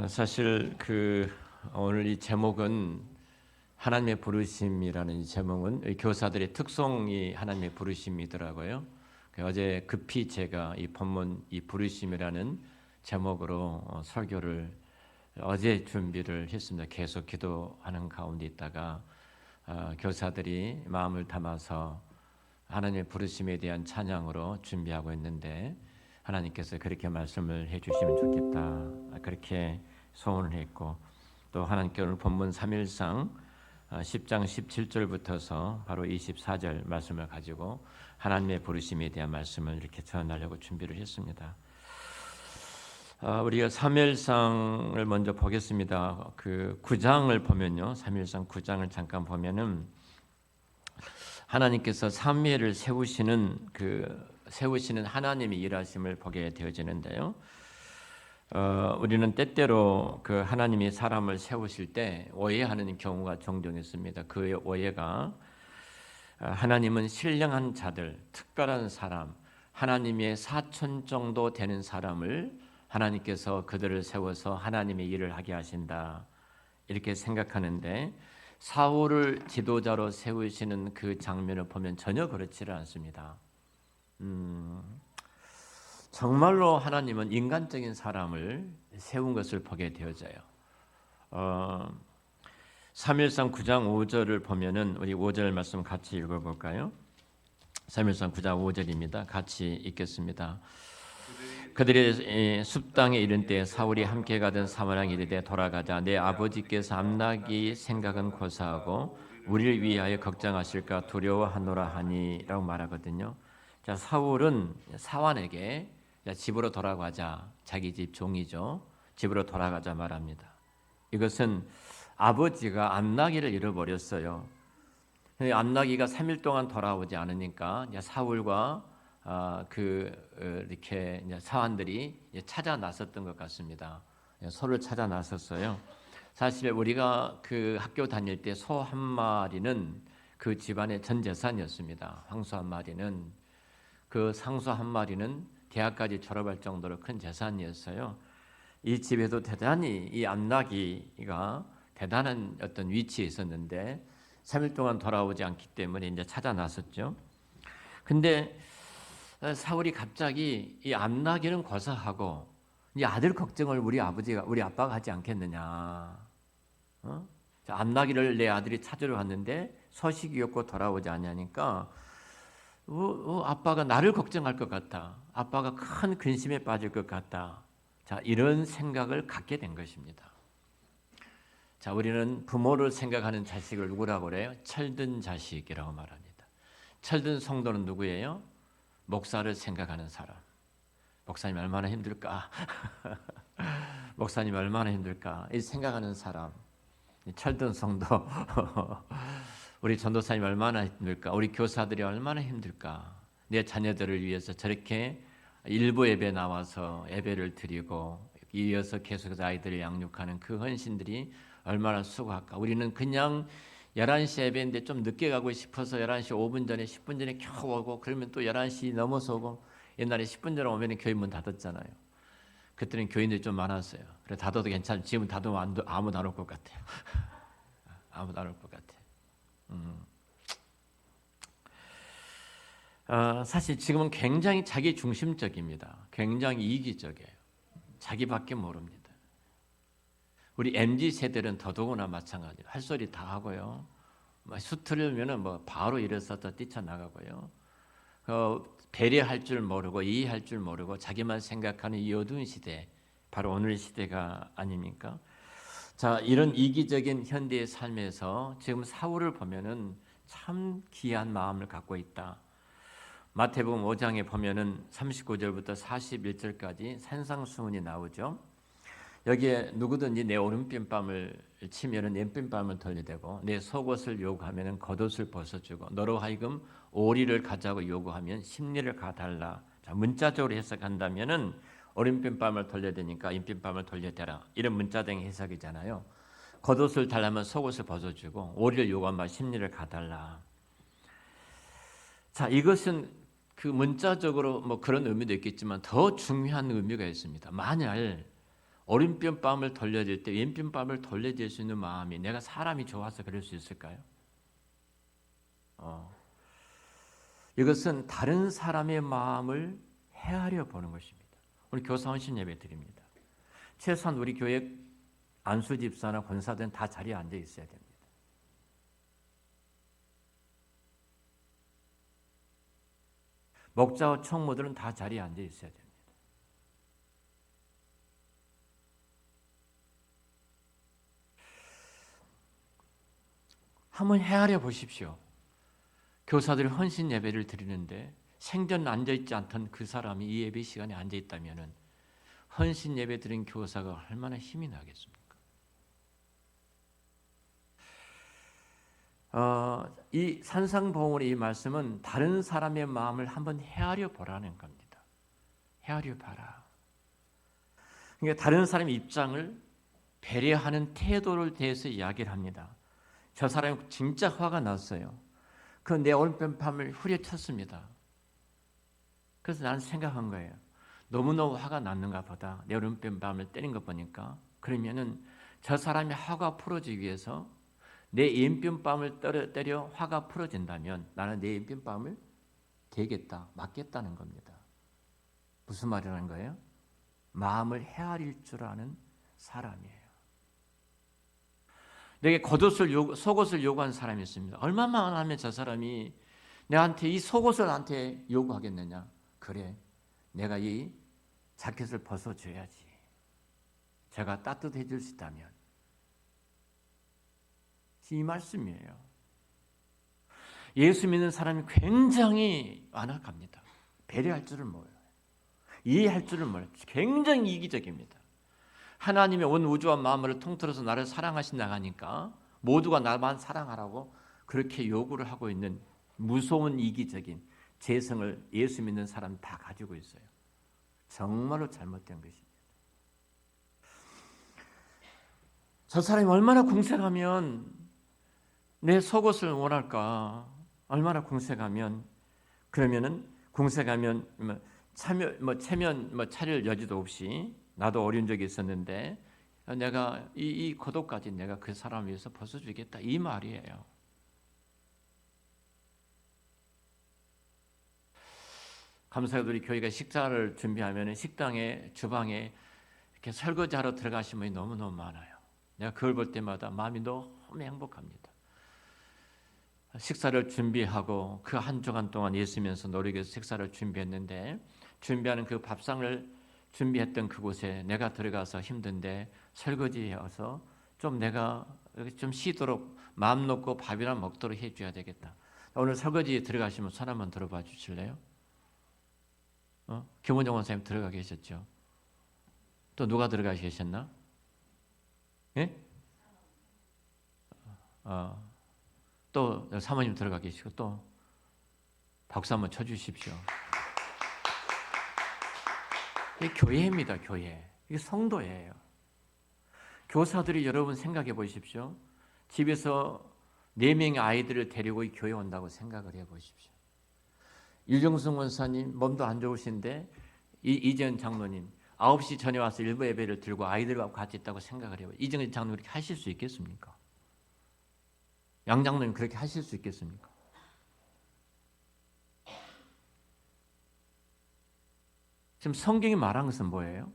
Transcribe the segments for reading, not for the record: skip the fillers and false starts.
사실 오늘 이 제목은 하나님의 부르심이라는 이 제목은 이 교사들의 특성이 하나님의 부르심이더라고요. 어제 급히 제가 이 본문 이 부르심이라는 제목으로 설교를 어제 준비를 했습니다. 계속 기도하는 가운데 있다가 교사들이 마음을 담아서 하나님의 부르심에 대한 찬양으로 준비하고 있는데 하나님께서 그렇게 말씀을 해주시면 좋겠다, 그렇게 소원을 했고, 또 하나님께 오늘 본문 3일상 10장 17절부터서 바로 24절 말씀을 가지고 하나님의 부르심에 대한 말씀을 이렇게 전하려고 준비를 했습니다. 우리가 3일상을 먼저 보겠습니다. 그 9장을 보면요, 3일상 9장을 잠깐 보면은 하나님께서 삼위를 세우시는 하나님의 일하심을 보게 되어지는데요. 우리는 때때로 그 하나님이 사람을 세우실 때 오해하는 경우가 종종 있습니다. 그 오해가 하나님은 신령한 자들, 특별한 사람, 하나님의 사촌 정도 되는 사람을 하나님께서 그들을 세워서 하나님의 일을 하게 하신다, 이렇게 생각하는데, 사울을 지도자로 세우시는 그 장면을 보면 전혀 그렇지를 않습니다. 정말로 하나님은 인간적인 사람을 세운 것을 보게 되어져요. 3일상 9장 5절을 보면은 우리 5절 말씀 같이 읽어볼까요? 3일상 9장 5절입니다. 같이 읽겠습니다. 그들이 숲땅에 이른 때 사울이 함께 가던 사마리아에 이르되 돌아가자, 내 아버지께서 암나기 생각은 고사하고 우리를 위하여 걱정하실까 두려워하노라 하니라고 말하거든요. 자, 사울은 사환에게 집으로 돌아가자, 자기 집 종이죠, 집으로 돌아가자 말합니다. 이것은 아버지가 암나기를 잃어버렸어요. 암나기가 3일 동안 돌아오지 않으니까 사울과 이렇게 사환들이 찾아 나섰던 것 같습니다. 소를 찾아 나섰어요. 사실 우리가 그 학교 다닐 때 소 한 마리는 그 집안의 전 재산이었습니다. 황소 한 마리는, 그 상소 한 마리는 대학까지 졸업할 정도로 큰 재산이었어요. 이 집에도 대단히 이 암나기가 대단한 어떤 위치에 있었는데 3일 동안 돌아오지 않기 때문에 이제 찾아 나섰죠. 근데 사울이 갑자기 이 암나기는 고사하고 이 아들 걱정을 우리 아빠가 하지 않겠느냐. 암나기를 내 아들이 찾으러 갔는데 소식이 없고 돌아오지 않냐니까 아빠가 나를 걱정할 것 같다, 아빠가 큰 근심에 빠질 것 같다. 자, 이런 생각을 갖게 된 것입니다. 자, 우리는 부모를 생각하는 자식을 누구라고 그래요? 철든 자식이라고 말합니다. 철든 성도는 누구예요? 목사를 생각하는 사람. 목사님 얼마나 힘들까? 목사님 얼마나 힘들까? 이 생각하는 사람. 철든 성도. 우리 전도사님 얼마나 힘들까? 우리 교사들이 얼마나 힘들까? 내 자녀들을 위해서 저렇게 일부 예배 나와서 예배를 드리고 이어서 계속해서 아이들을 양육하는 그 헌신들이 얼마나 수고할까? 우리는 그냥 11시 예배인데 좀 늦게 가고 싶어서 11시 5분 전에 10분 전에 겨우 오고, 그러면 또 11시 넘어서 오고, 옛날에 10분 전에 오면 교회 문 닫았잖아요. 그때는 교인들이 좀 많았어요. 그래, 닫아도 괜찮아. 지금 닫으면 아무도 안 올 것 같아요. 아무도 안 올 것 같아요. 사실 지금은 굉장히 자기 중심적입니다. 굉장히 이기적이에요. 자기밖에 모릅니다. 우리 MZ 세대는 더더구나 마찬가지예요. 할 소리 다 하고요. 수틀면은 바로 일어서서 뛰쳐나가고요. 배려할 줄 모르고 이해할 줄 모르고 자기만 생각하는 이 어두운 시대, 바로 오늘 시대가 아닙니까? 자, 이런 이기적인 현대의 삶에서 지금 사울을 보면은 참 귀한 마음을 갖고 있다. 마태복음 5장에 보면은 39절부터 41절까지 산상수훈이 나오죠. 여기에 누구든지 내 오른편뺨을 치면은 왼편뺨을 돌려대고 내 속옷을 요구하면은 겉옷을 벗어주고 너로 하여금 오리를 가자고 요구하면 십리를 가달라. 자, 문자적으로 해석한다면은 오른편뺨을 돌려대니까 왼편뺨을 돌려대라, 이런 문자적 해석이잖아요. 겉옷을 달라면 속옷을 벗어주고 오리를 요구하면 십리를 가달라. 자, 이것은 그 문자적으로 그런 의미도 있겠지만 더 중요한 의미가 있습니다. 만약 오른편밤을 돌려줄 때 왼편밤을 돌려줄 수 있는 마음이 내가 사람이 좋아서 그럴 수 있을까요? 이것은 다른 사람의 마음을 헤아려 보는 것입니다. 오늘 교사 헌신 예배 드립니다. 최소한 우리 교회 안수 집사나 권사들은 다 자리에 앉아 있어야 됩니다. 목자와 총무들은 다 자리에 앉아 있어야 됩니다. 한번 헤아려 보십시오. 교사들이 헌신 예배를 드리는데 생전 앉아있지 않던 그 사람이 이 예배 시간에 앉아있다면 헌신 예배 드린 교사가 얼마나 힘이 나겠습니까? 이 산상보험의 이 말씀은 다른 사람의 마음을 한번 헤아려 보라는 겁니다. 헤아려 봐라. 그러니까 다른 사람의 입장을 배려하는 태도를 대해서 이야기를 합니다. 저 사람이 진짜 화가 났어요. 그 내 오른편밤을 후려쳤습니다. 그래서 나는 생각한 거예요. 너무너무 화가 났는가 보다. 내 오른편밤을 때린 거 보니까. 그러면은 저 사람이 화가 풀어지기 위해서 내 왼편밤을 때려 화가 풀어진다면 나는 내 왼편밤을 대겠다, 맞겠다는 겁니다. 무슨 말이라는 거예요? 마음을 헤아릴 줄 아는 사람이에요. 내게 속옷을 요구한 사람이 있습니다. 얼마만 하면 저 사람이 내한테 이 속옷을 나한테 요구하겠느냐? 그래, 내가 이 자켓을 벗어줘야지. 제가 따뜻해질 수 있다면. 이 말씀이에요. 예수 믿는 사람이 굉장히 완악합니다. 배려할 줄을 몰라요. 이해할 줄을 몰라요. 굉장히 이기적입니다. 하나님의 온 우주와 마음을 통틀어서 나를 사랑하신다고 하니까 모두가 나만 사랑하라고 그렇게 요구를 하고 있는 무서운 이기적인 재성을 예수 믿는 사람 다 가지고 있어요. 정말로 잘못된 것입니다. 저 사람이 얼마나 궁색하면 내 속옷을 원할까? 얼마나 궁색하면 그러면은 궁색하면 체면 차릴 여지도 없이 나도 어려운 적이 있었는데 내가 이 고독까지 내가 그 사람 위해서 벗어주겠다 이 말이에요. 감사하게도 우리 교회가 식사를 준비하면 식당에 주방에 이렇게 설거지하러 들어가신 분이 너무너무 많아요. 내가 그걸 볼 때마다 마음이 너무 행복합니다. 식사를 준비하고 그 한 주간 동안 예수면서 노력해서 식사를 준비했는데 준비하는 그 밥상을 준비했던 그곳에 내가 들어가서 힘든데 설거지해서 좀 내가 좀 쉬도록 마음 놓고 밥이나 먹도록 해줘야 되겠다. 오늘 설거지에 들어가시면 손 한번 들어봐 주실래요? 김원정 원사님 들어가 계셨죠? 또 누가 들어가 계셨나? 예? 또 사모님 들어가 계시고 또 박수 한번 쳐주십시오. 이게 교회입니다. 교회. 이게 성도예요. 교사들이 여러분 생각해 보십시오. 집에서 4명의 아이들을 데리고 이 교회 온다고 생각을 해 보십시오. 유정승 원사님 몸도 안 좋으신데 이재현 장로님 9시 전에 와서 일부 예배를 들고 아이들과 같이 있다고 생각을 해요. 이재현 장로님 그렇게 하실 수 있겠습니까? 양 장로님 그렇게 하실 수 있겠습니까? 지금 성경이 말한 것은 뭐예요?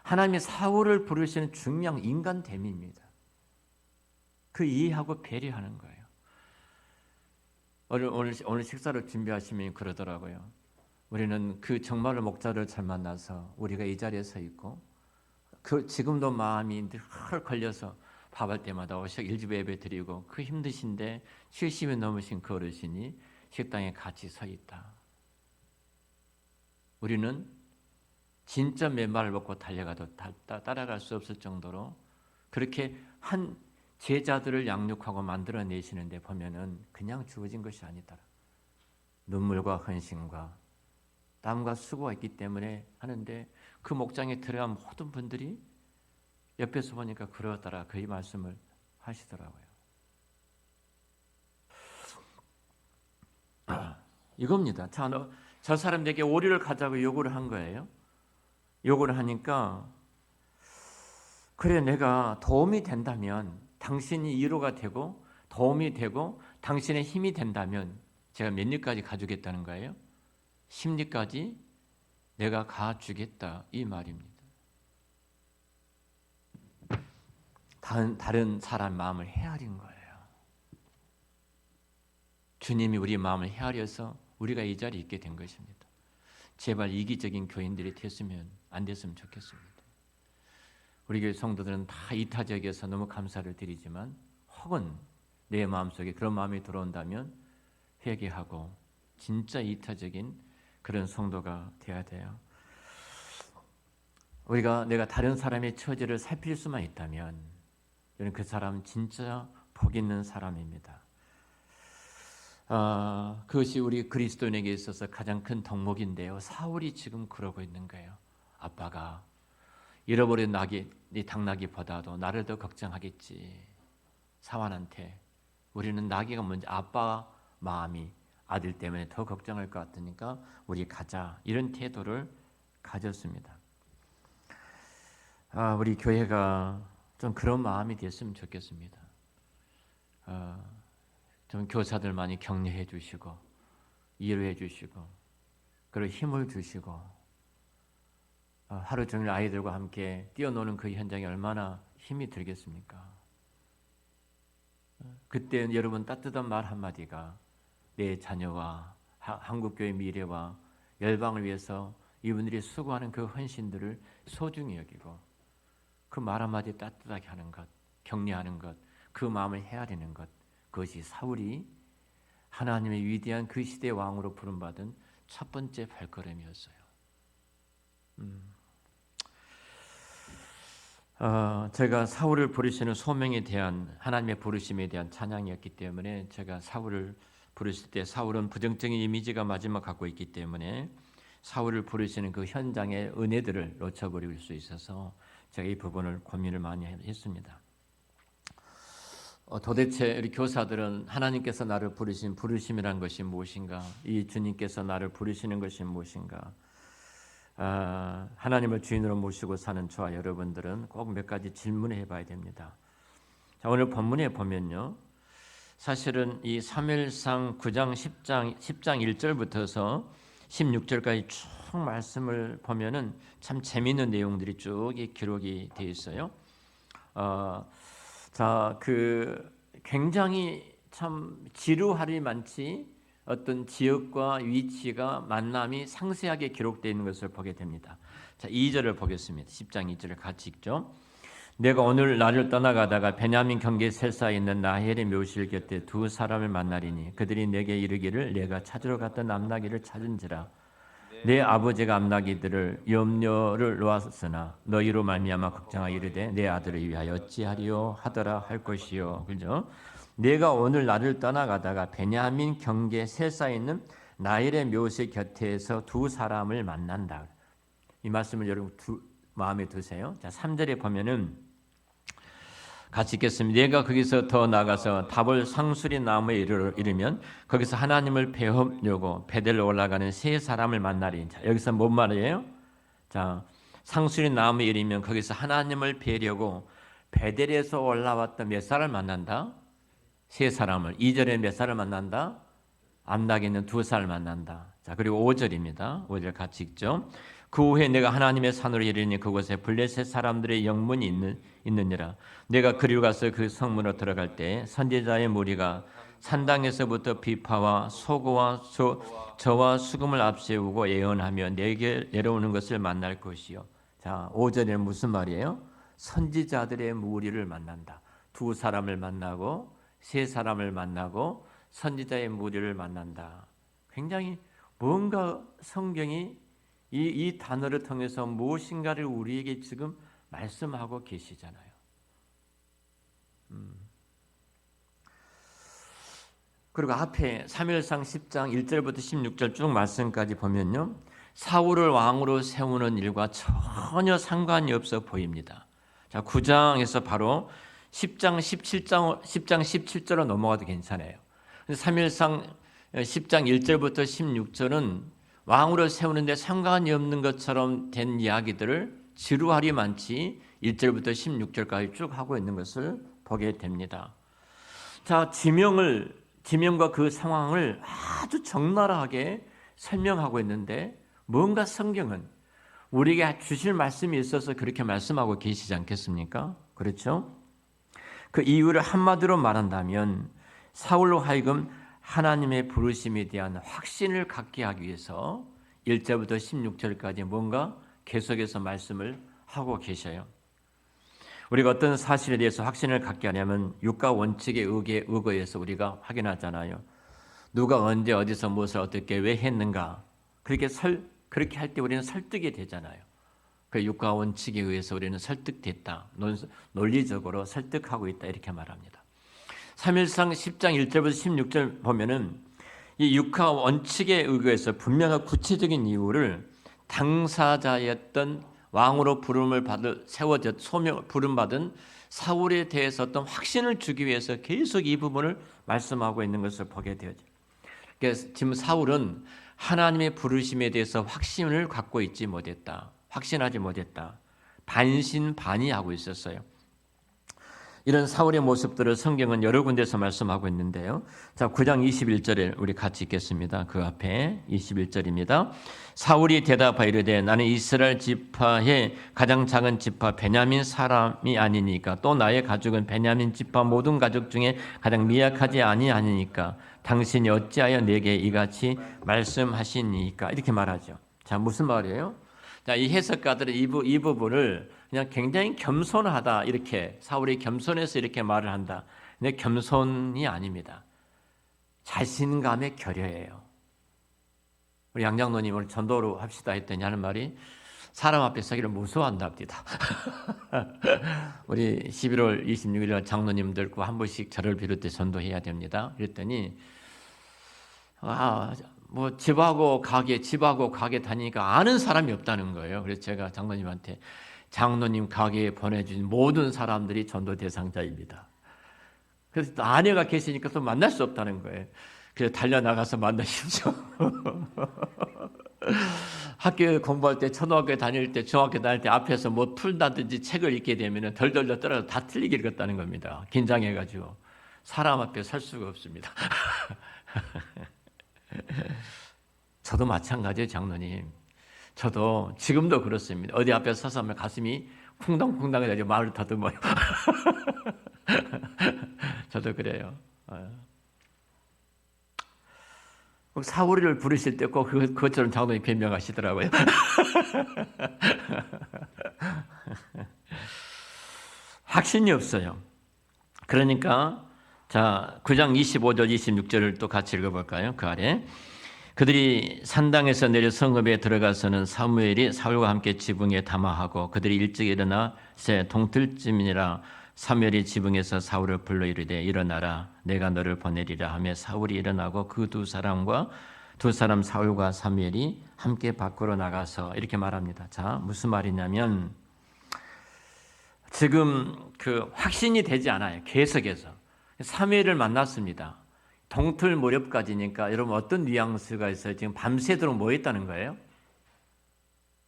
하나님의 사울을 부르시는 중요한 인간됨입니다. 그 이해하고 배려하는 거예요. 오늘 식사를 준비하시면 그러더라고요. 우리는 그 정말로 목자를 잘 만나서 우리가 이 자리에 서 있고 지금도 마음이 헐 걸려서 밥할 때마다 오셔 일집 예배 드리고 그 힘드신데 70이 넘으신 그 어르신이 식당에 같이 서 있다. 우리는 진짜 맨발을 먹고 달려가도 따라갈 수 없을 정도로 그렇게 한 제자들을 양육하고 만들어내시는데 보면은 그냥 주어진 것이 아니다. 눈물과 헌신과 땀과 수고가 있기 때문에 하는데 그 목장에 들어간 모든 분들이 옆에서 보니까 그러더라. 그 말씀을 하시더라고요. 이겁니다. 저 사람에게 오리를 가자고 요구를 한 거예요. 요구를 하니까 그래 내가 도움이 된다면, 당신이 위로가 되고 도움이 되고 당신의 힘이 된다면 제가 몇 리까지 가주겠다는 거예요? 10리까지 내가 가주겠다 이 말입니다. 다른 사람 마음을 헤아린 거예요. 주님이 우리 마음을 헤아려서 우리가 이 자리에 있게 된 것입니다. 제발 이기적인 교인들이 안 됐으면 좋겠습니다. 우리 교회 성도들은 다 이타적이어서 너무 감사를 드리지만, 혹은 내 마음속에 그런 마음이 들어온다면 회개하고 진짜 이타적인 그런 성도가 되어야 돼요. 내가 다른 사람의 처지를 살필 수만 있다면 저는 그 사람은 진짜 복 있는 사람입니다. 그것이 우리 그리스도인에게 있어서 가장 큰 덕목인데요. 사울이 지금 그러고 있는 거예요. 아빠가 잃어버린 당나귀보다도 나를 더 걱정하겠지. 사환한테 우리는 나귀가 먼저, 아빠 마음이 아들 때문에 더 걱정할 것 같으니까 우리 가자, 이런 태도를 가졌습니다. 우리 교회가 좀 그런 마음이 됐으면 좋겠습니다. 좀 교사들 많이 격려해 주시고 위로해 주시고 그리고 힘을 주시고, 하루 종일 아이들과 함께 뛰어노는 그 현장이 얼마나 힘이 들겠습니까? 그때 여러분 따뜻한 말 한마디가 내 자녀와 한국교회 미래와 열방을 위해서 이분들이 수고하는 그 헌신들을 소중히 여기고 그 말 한마디 따뜻하게 하는 것, 격려하는 것, 그 마음을 헤아리는 것, 그것이 사울이 하나님의 위대한 그 시대의 왕으로 부름받은 첫 번째 발걸음이었어요. 제가 사울을 부르시는 소명에 대한, 하나님의 부르심에 대한 찬양이었기 때문에, 제가 사울을 부르실 때 사울은 부정적인 이미지가 마지막 갖고 있기 때문에 사울을 부르시는 그 현장의 은혜들을 놓쳐버릴 수 있어서 제가 이 부분을 고민을 많이 했습니다. 도대체 우리 교사들은 하나님께서 나를 부르신 부르심이란 것이 무엇인가? 이 주님께서 나를 부르시는 것이 무엇인가? 하나님을 주인으로 모시고 사는 저와 여러분들은 꼭 몇 가지 질문을 해봐야 됩니다. 자, 오늘 본문에 보면요, 사실은 이 사무엘상 9장 10장 1절부터서 16절까지 쭉 말씀을 보면은 참 재미있는 내용들이 쭉 기록이 되어 있어요. 굉장히 참 지루하리 많지 어떤 지역과 위치가 만남이 상세하게 기록되어 있는 것을 보게 됩니다. 자, 2절을 보겠습니다. 10장 2절을 같이 읽죠. 내가 오늘 나를 떠나가다가 베냐민 경계 셀사에 있는 라헬의 묘실 곁에 두 사람을 만나리니 그들이 내게 이르기를 내가 찾으러 갔던 암나귀를 찾은지라. 내 아버지가 암나귀들을 염려를 놓았으나 너희로 말미암아 걱정하여 이르되 내 아들을 위하여 어찌하리요 하더라 할 것이요. 그죠? 내가 오늘 나를 떠나가다가 베냐민 경계 셀사에 있는 라헬의 묘실 곁에서 두 사람을 만난다. 이 말씀을 여러분 마음에 두세요. 자, 3절에 보면은 같이 읽겠습니다. 내가 거기서 더 나가서 다볼 상수리 나무에 이르면 거기서 하나님을 배우려고 베델로 올라가는 세 사람을 만나리. 자, 여기서 뭔 말이에요? 자, 상수리 나무에 이르면 거기서 하나님을 배우려고 베델에서 올라왔던 몇 사람을 만난다? 세 사람을. 2절에 몇 사람을 만난다? 암나귀 있는 두 사람을 만난다. 자, 그리고 5절입니다. 5절 같이 읽죠. 그 후에 내가 하나님의 산으로 이르니 그곳에 블레셋 사람들의 영문이 있느니라. 내가 그리로 가서 그 성문으로 들어갈 때 선지자의 무리가 산당에서부터 비파와 소고와 저와 수금을 앞세우고 예언하며 내게 내려오는 것을 만날 것이요. 자, 5절에는 무슨 말이에요? 선지자들의 무리를 만난다. 두 사람을 만나고 세 사람을 만나고 선지자의 무리를 만난다. 굉장히 뭔가 성경이 이 단어를 통해서 무엇인가를 우리에게 지금 말씀하고 계시잖아요. 그리고 앞에 사무엘상 10장 1절부터 16절 쭉 말씀까지 보면요, 사울을 왕으로 세우는 일과 전혀 상관이 없어 보입니다. 자, 9장에서 바로 10장 17절로 넘어가도 괜찮아요. 사무엘상 10장 1절부터 16절은 왕으로 세우는데 상관이 없는 것처럼 된 이야기들을 지루하리 많지 1절부터 16절까지 쭉 하고 있는 것을 보게 됩니다. 자, 지명과 그 상황을 아주 적나라하게 설명하고 있는데 뭔가 성경은 우리에게 주실 말씀이 있어서 그렇게 말씀하고 계시지 않겠습니까? 그렇죠? 그 이유를 한마디로 말한다면 사울로 하여금 하나님의 부르심에 대한 확신을 갖게 하기 위해서 1절부터 16절까지 뭔가 계속해서 말씀을 하고 계셔요. 우리가 어떤 사실에 대해서 확신을 갖게 하려면 육과 원칙에 의거해서 우리가 확인하잖아요. 누가 언제 어디서 무엇을 어떻게 왜 했는가. 그렇게 할 때 우리는 설득이 되잖아요. 그 육과 원칙에 의해서 우리는 설득됐다. 논리적으로 설득하고 있다. 이렇게 말합니다. 사무엘상 10장 1절부터 16절 보면은 이 육과 원칙에 의거해서 분명한 구체적인 이유를 당사자였던 왕으로 부름을 부름받은 사울에 대해서 어떤 확신을 주기 위해서 계속 이 부분을 말씀하고 있는 것을 보게 되죠. 그래서 지금 사울은 하나님의 부르심에 대해서 확신을 갖고 있지 못했다. 확신하지 못했다. 반신반의하고 있었어요. 이런 사울의 모습들을 성경은 여러 군데서 말씀하고 있는데요. 자, 9장 21절에 우리 같이 읽겠습니다. 그 앞에 21절입니다. 사울이 대답하여 이르되 나는 이스라엘 지파의 가장 작은 지파 베냐민 사람이 아니니까 또 나의 가족은 베냐민 지파 모든 가족 중에 가장 미약하지 아니하니까 당신이 어찌하여 내게 이같이 말씀하시니까 이렇게 말하죠. 자, 무슨 말이에요? 자, 이 해석가들은 이 부분을 그냥 굉장히 겸손하다 이렇게 사울이 겸손해서 이렇게 말을 한다. 근데 겸손이 아닙니다. 자신감의 결여예요. 우리 양장로님 오늘 전도로 합시다 했더니 하는 말이 사람 앞에 서기를 무서워한답니다. 우리 11월 26일 장로님들과 한 번씩 저를 비롯해 전도해야 됩니다. 그랬더니 뭐 집하고 가게 다니니까 아는 사람이 없다는 거예요. 그래서 제가 장로님한테 장로님 가게에 보내준 모든 사람들이 전도 대상자입니다. 그래서 또 아내가 계시니까 또 만날 수 없다는 거예요. 그래서 달려나가서 만나십시오. 학교 공부할 때, 초등학교 다닐 때, 중학교 다닐 때 앞에서 뭐 풀다든지 책을 읽게 되면 덜덜덜 떨어져 다 틀리게 읽었다는 겁니다. 긴장해가지고 사람 앞에 설 수가 없습니다. 저도 마찬가지예요, 장로님. 저도 지금도 그렇습니다. 어디 앞에 서서 하면 가슴이 쿵당쿵당해가지고 말을 더듬어요. 저도 그래요. 사울이를 부르실 때 꼭 그것처럼 장로님 변명하시더라고요. 확신이 없어요. 그러니까 자 9장 25절 26절을 또 같이 읽어볼까요? 그 아래 그들이 산당에서 내려 성읍에 들어가서는 사무엘이 사울과 함께 지붕에 담화하고 그들이 일찍 일어나 새 동틀쯤이라 사무엘이 지붕에서 사울을 불러 이르되 일어나라 내가 너를 보내리라 하며 사울이 일어나고 그 두 사람 사울과 사무엘이 함께 밖으로 나가서 이렇게 말합니다. 자, 무슨 말이냐면 지금 그 확신이 되지 않아요. 계속해서 사무엘을 만났습니다. 동틀 무렵까지니까 여러분 어떤 뉘앙스가 있어요? 지금 밤새도록 뭐 했다는 거예요?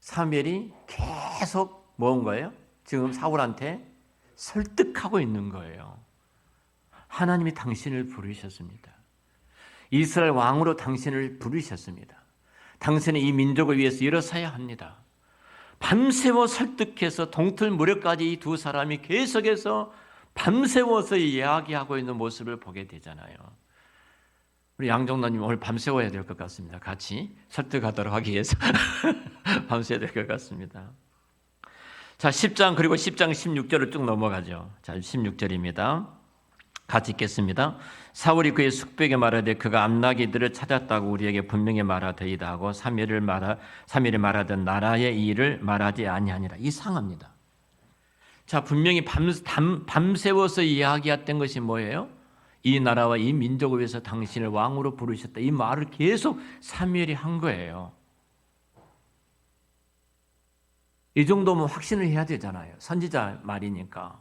사무엘이 계속 뭐한 거예요? 지금 사울한테 설득하고 있는 거예요. 하나님이 당신을 부르셨습니다. 이스라엘 왕으로 당신을 부르셨습니다. 당신은 이 민족을 위해서 일어서야 합니다. 밤새워 설득해서 동틀 무렵까지 이 두 사람이 계속해서 밤새워서 이야기하고 있는 모습을 보게 되잖아요. 우리 양정나님 오늘 밤새워야 될 것 같습니다. 같이 설득하도록 하기 위해서 밤새야 될 것 같습니다. 자, 10장 그리고 10장 16절을 쭉 넘어가죠. 자, 16절입니다. 같이 읽겠습니다. 사울이 그의 숙부에게 말하되 그가 암나기들을 찾았다고 우리에게 분명히 말하더이다 하고 사무엘이 말하던 나라의 일을 말하지 아니하니라. 이상합니다. 자, 분명히 밤새워서 이야기했던 것이 뭐예요? 이 나라와 이 민족을 위해서 당신을 왕으로 부르셨다. 이 말을 계속 사무엘이 한 거예요. 이 정도면 확신을 해야 되잖아요. 선지자 말이니까.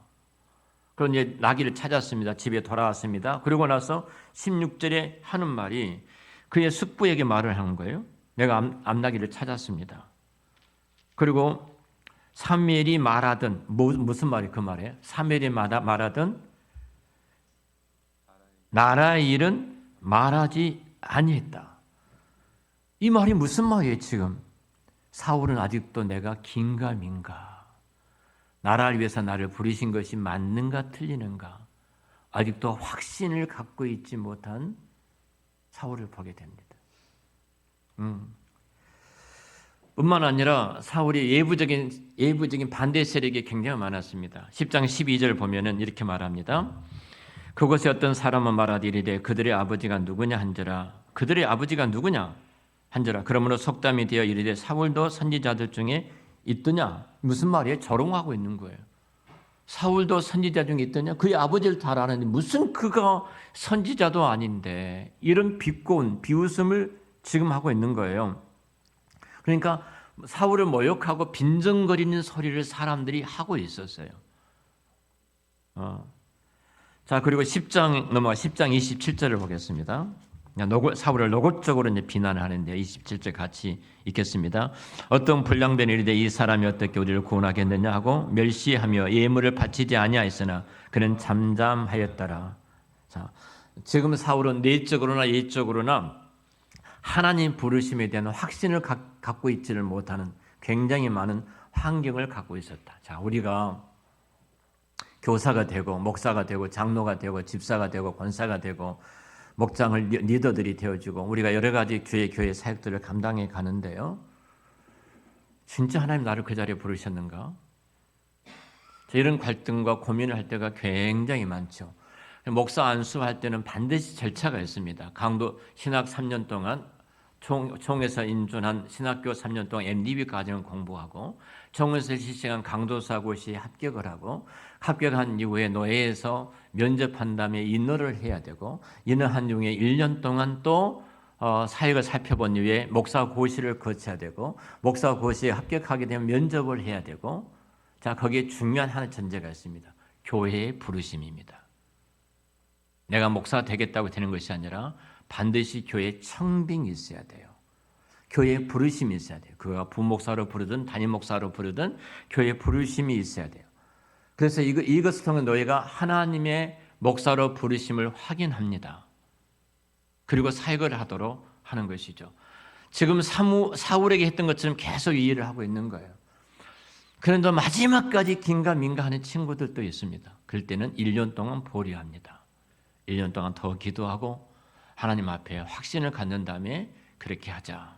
그럼 이제 나귀를 찾았습니다. 집에 돌아왔습니다. 그러고 나서 16절에 하는 말이 그의 숙부에게 말을 하는 거예요. 내가 암나귀를 찾았습니다. 그리고 사무엘이 말하든 무슨 말이 그 말이에요? 사무엘이 말하든 나라의 일은 말하지 아니했다. 이 말이 무슨 말이에요 지금? 사울은 아직도 내가 긴가민가? 나라를 위해서 나를 부르신 것이 맞는가 틀리는가? 아직도 확신을 갖고 있지 못한 사울을 보게 됩니다. 뿐만 아니라 사울이 예부적인 반대 세력이 굉장히 많았습니다. 10장 12절 보면은 이렇게 말합니다. 그곳에 어떤 사람은 말하되 이르되 그들의 아버지가 누구냐 한지라. 그들의 아버지가 누구냐 한지라. 그러므로 속담이 되어 이르되 사울도 선지자들 중에 있더냐. 무슨 말이에요? 조롱하고 있는 거예요. 사울도 선지자 중에 있더냐? 그의 아버지를 다 알았는데 무슨 그가 선지자도 아닌데 이런 비꼬은 비웃음을 지금 하고 있는 거예요. 그러니까 사울을 모욕하고 빈정거리는 소리를 사람들이 하고 있었어요. 자, 그리고 10장 27절을 보겠습니다. 사울을 노골적으로 이제 비난을 하는데 27절 같이 읽겠습니다. 어떤 불량된 일이되 이 사람이 어떻게 우리를 구원하겠느냐 하고 멸시하며 예물을 바치지 아니하였으나 그는 잠잠하였더라. 자, 지금 사울은 내적으로나 예적으로나 하나님 부르심에 대한 확신을 갖고 있지를 못하는 굉장히 많은 환경을 갖고 있었다. 자, 우리가 교사가 되고 목사가 되고 장로가 되고 집사가 되고 권사가 되고 목장을 리더들이 되어주고 우리가 여러 가지 교회 사역들을 감당해 가는데요. 진짜 하나님 나를 그 자리에 부르셨는가? 이런 갈등과 고민을 할 때가 굉장히 많죠. 목사 안수할 때는 반드시 절차가 있습니다. 강도 신학 3년 동안 총에서 인준한 신학교 3년 동안 MDB 과정을 공부하고 총에서 실시간 강도사 고시에 합격을 하고 합격한 이후에 노예에서 면접한 다음에 인허를 해야 되고 인허한 이후에 1년 동안 또 사역을 살펴본 이후에 목사 고시를 거쳐야 되고 목사 고시에 합격하게 되면 면접을 해야 되고 자 거기에 중요한 하나의 전제가 있습니다. 교회의 부르심입니다. 내가 목사가 되겠다고 되는 것이 아니라 반드시 교회에 청빙이 있어야 돼요. 교회에 부르심이 있어야 돼요. 그가 부목사로 부르든 담임 목사로 부르든 교회에 부르심이 있어야 돼요. 그래서 이것을 통해 너희가 하나님의 목사로 부르심을 확인합니다. 그리고 사역을 하도록 하는 것이죠. 지금 사울에게 했던 것처럼 계속 이 일을 하고 있는 거예요. 그런데 마지막까지 긴가민가 하는 친구들도 있습니다. 그럴 때는 1년 동안 보류합니다. 1년 동안 더 기도하고 하나님 앞에 확신을 갖는 다음에 그렇게 하자.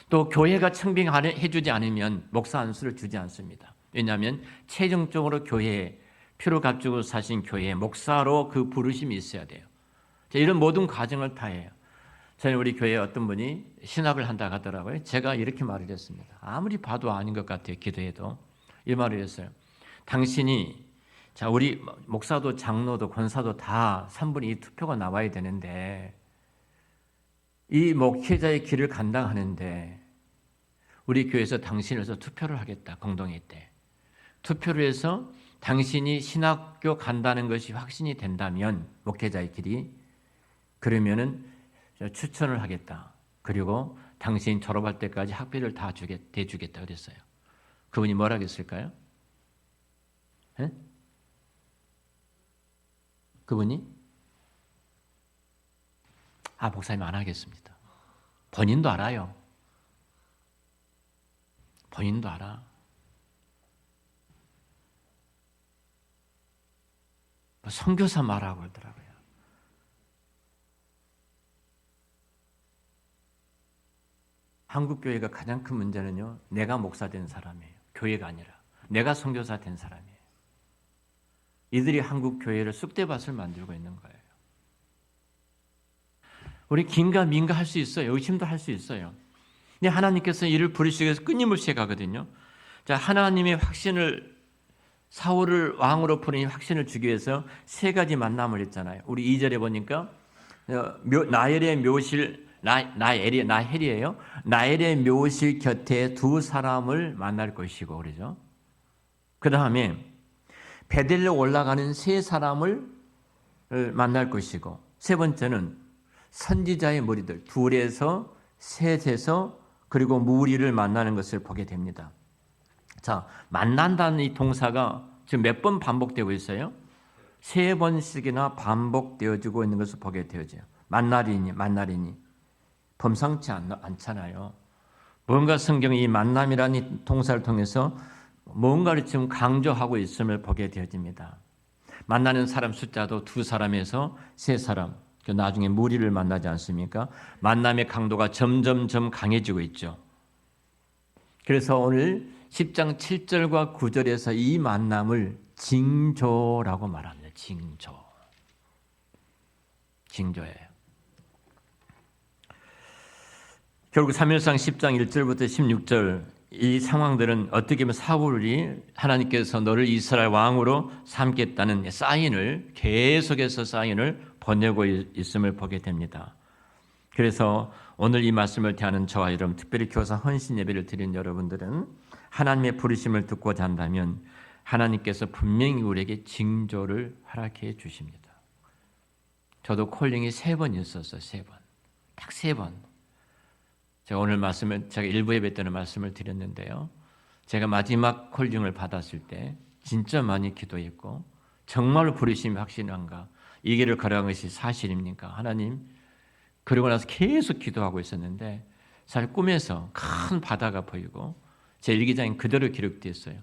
또 교회가 청빙해 주지 않으면 목사 안수를 주지 않습니다. 왜냐하면 최종적으로 교회에 피로 값주고 사신 교회에 목사로 그 부르심이 있어야 돼요. 이런 모든 과정을 다 해요. 저는 우리 교회에 어떤 분이 신학을 한다고 하더라고요. 제가 이렇게 말을 했습니다. 아무리 봐도 아닌 것 같아요. 기도해도. 이 말을 했어요. 당신이 자, 우리 목사도 장로도 권사도 다 3분의 2 투표가 나와야 되는데 이 목회자의 길을 감당하는데 우리 교회에서 당신을 해서 투표를 하겠다. 공동회 때. 투표를 해서 당신이 신학교 간다는 것이 확신이 된다면 목회자의 길이 그러면은 추천을 하겠다. 그리고 당신 졸업할 때까지 학비를 다 대주겠다 그랬어요. 그분이 뭐라고 했을까요? 에? 그분이 목사님 안 하겠습니다. 본인도 알아요. 본인도 알아. 선교사 말하고 그러더라고요. 한국 교회가 가장 큰 문제는요. 내가 목사 된 사람이에요. 교회가 아니라 내가 선교사 된 사람이에요. 이들이 한국 교회를 쑥대밭을 만들고 있는 거예요. 우리 긴가민가 할 수 있어요. 의심도 할 수 있어요. 근데 하나님께서 이를 부르시기 위해서 끊임없이 가거든요. 자, 하나님의 확신을 사울을 왕으로 부르니 확신을 주기 위해서 세 가지 만남을 했잖아요. 우리 2절에 보니까 나엘의 묘실 나헬이에요. 나엘의 묘실 곁에 두 사람을 만날 것이고 그러죠. 그 다음에 베델로 올라가는 세 사람을 만날 것이고 세 번째는 선지자의 무리들 둘에서 셋에서 그리고 무리를 만나는 것을 보게 됩니다. 자, 만난다는 이 동사가 지금 몇 번 반복되고 있어요? 3번씩이나 반복되어지고 있는 것을 보게 되어져요. 만나리니. 범상치 않잖아요. 뭔가 성경이 이 만남이라는 이 동사를 통해서 뭔가를 지금 강조하고 있음을 보게 되어집니다. 만나는 사람 숫자도 2사람에서 3사람, 나중에 무리를 만나지 않습니까? 만남의 강도가 점점점 강해지고 있죠. 그래서 오늘 10장 7절과 9절에서 이 만남을 징조라고 말합니다. 징조예요. 결국 사무엘상 10장 1절부터 16절 이 상황들은 어떻게 보면 사울이 하나님께서 너를 이스라엘 왕으로 삼겠다는 계속해서 사인을 보내고 있음을 보게 됩니다. 그래서 오늘 이 말씀을 대하는 저와 여러분, 특별히 교사 헌신 예배를 드린 여러분들은 하나님의 부르심을 듣고자 한다면 하나님께서 분명히 우리에게 징조를 허락해 주십니다. 저도 콜링이 3번 있었어요. 3번. 딱 3번. 제가 오늘 제가 일부 예배 때는 말씀을 드렸는데요. 제가 마지막 콜링을 받았을 때 진짜 많이 기도했고 정말로 부르심이 확실한가? 이 길을 걸어간 것이 사실입니까? 하나님. 그러고 나서 계속 기도하고 있었는데 사실 꿈에서 큰 바다가 보이고 제 일기장에 그대로 기록되었어요.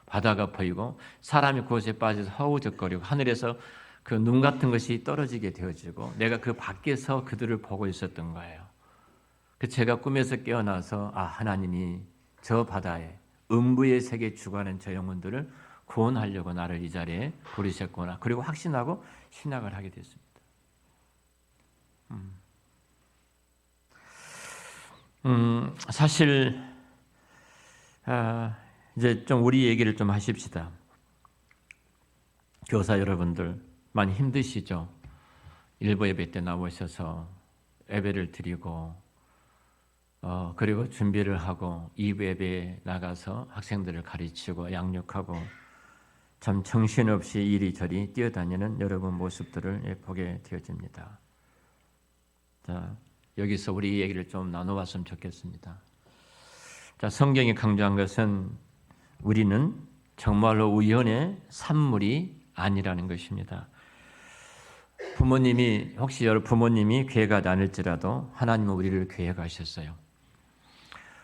바다가 보이고 사람이 그곳에 빠져서 허우적거리고 하늘에서 그 눈 같은 것이 떨어지게 되어지고 내가 그 밖에서 그들을 보고 있었던 거예요. 제가 꿈에서 깨어나서 하나님이 저 바다에 음부의 세계에 주관하는 저 영혼들을 구원하려고 나를 이 자리에 부르셨구나. 그리고 확신하고 신학을 하게 됐습니다. 사실 이제 좀 우리 얘기를 좀 하십시다. 교사 여러분들 많이 힘드시죠? 일부 예배 때 나오셔서 예배를 드리고 그리고 준비를 하고 2부 예배에 나가서 학생들을 가르치고 양육하고 참 정신없이 이리저리 뛰어다니는 여러분 모습들을 보게 되어집니다. 자, 여기서 우리 얘기를 좀 나눠봤으면 좋겠습니다. 자, 성경이 강조한 것은 우리는 정말로 우연의 산물이 아니라는 것입니다. 혹시 여러분 부모님이 계획하지 않을지라도 하나님은 우리를 계획하셨어요.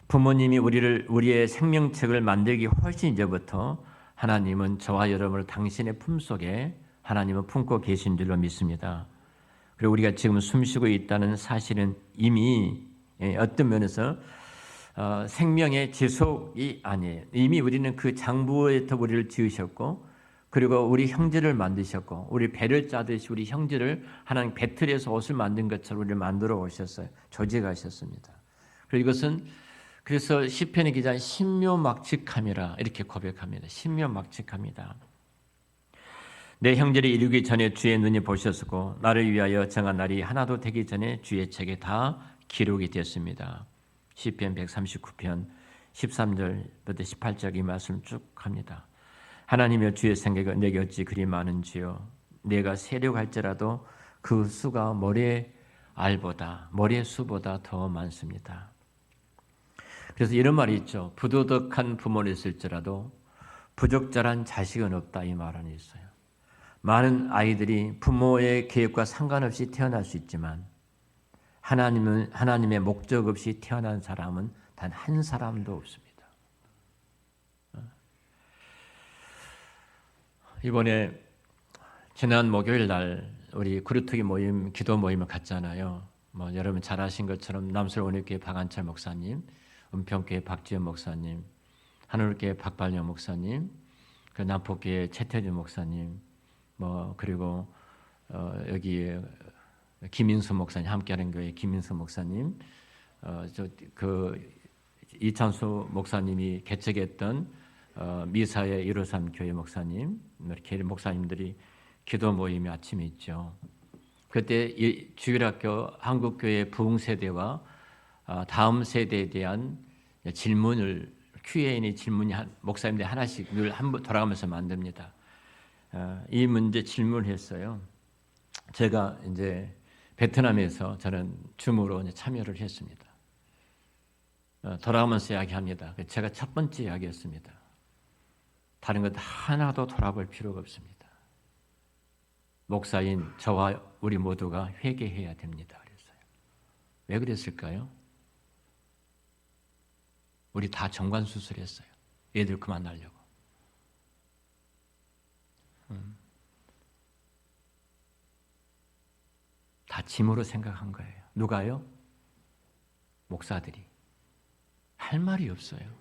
부모님이 우리의 생명책을 만들기 훨씬 이전부터 하나님은 저와 여러분을 당신의 품속에 하나님은 품고 계신 줄로 믿습니다. 그리고 우리가 지금 숨쉬고 있다는 사실은 이미 어떤 면에서 생명의 지속이 아니에요. 이미 우리는 그 장부에서 우리를 지으셨고 그리고 우리 형제를 만드셨고 우리 배를 짜듯이 우리 형제를 하나님 배틀에서 옷을 만든 것처럼 우리를 만들어 오셨어요. 조직하셨습니다. 그리고 이것은 그래서 시편의 기자는 신묘막측함이라 이렇게 고백합니다. 신묘막측합니다. 내 형제를 이루기 전에 주의 눈이 보셨고 나를 위하여 정한 날이 하나도 되기 전에 주의 책에 다 기록이 되었습니다. 시편 139편 13절부터 18절 이 말씀 쭉 합니다. 하나님의 주의 생각이 내게 어찌 그리 많은지요. 내가 세력할지라도 그 수가 모래의 수보다 더 많습니다. 그래서 이런 말이 있죠. 부도덕한 부모를 있을지라도 부적절한 자식은 없다 이 말은 있어요. 많은 아이들이 부모의 계획과 상관없이 태어날 수 있지만 하나님의 목적 없이 태어난 사람은 단 한 사람도 없습니다. 이번에 지난 목요일 날 우리 그루터기 모임, 기도 모임을 갔잖아요. 여러분 잘 아신 것처럼 남설원예교회 박한철 목사님, 은평교회 박지현 목사님, 하늘교회 박발령 목사님, 그 남포교회 최태준 목사님, 그리고 여기 김인수 목사님, 함께하는 교회 김인수 목사님, 이찬수 목사님이 개척했던 미사의 153 교회 목사님, 이렇게 목사님들이 기도 모임이 아침에 있죠. 그때 주일학교 한국교회 부흥 세대와 다음 세대에 대한 질문을 Q&A 질문이 목사님들이 하나씩 늘 한번 돌아가면서 만듭니다. 이 문제 질문했어요. 제가 이제 베트남에서 저는 줌으로 참여를 했습니다. 돌아가면서 이야기합니다. 제가 첫 번째 이야기였습니다. 다른 것 하나도 돌아볼 필요가 없습니다. 목사인 저와 우리 모두가 회개해야 됩니다. 그랬어요. 왜 그랬을까요? 우리 다 정관 수술했어요. 애들 그만 날려고. 다 짐으로 생각한 거예요. 누가요? 목사들이. 할 말이 없어요.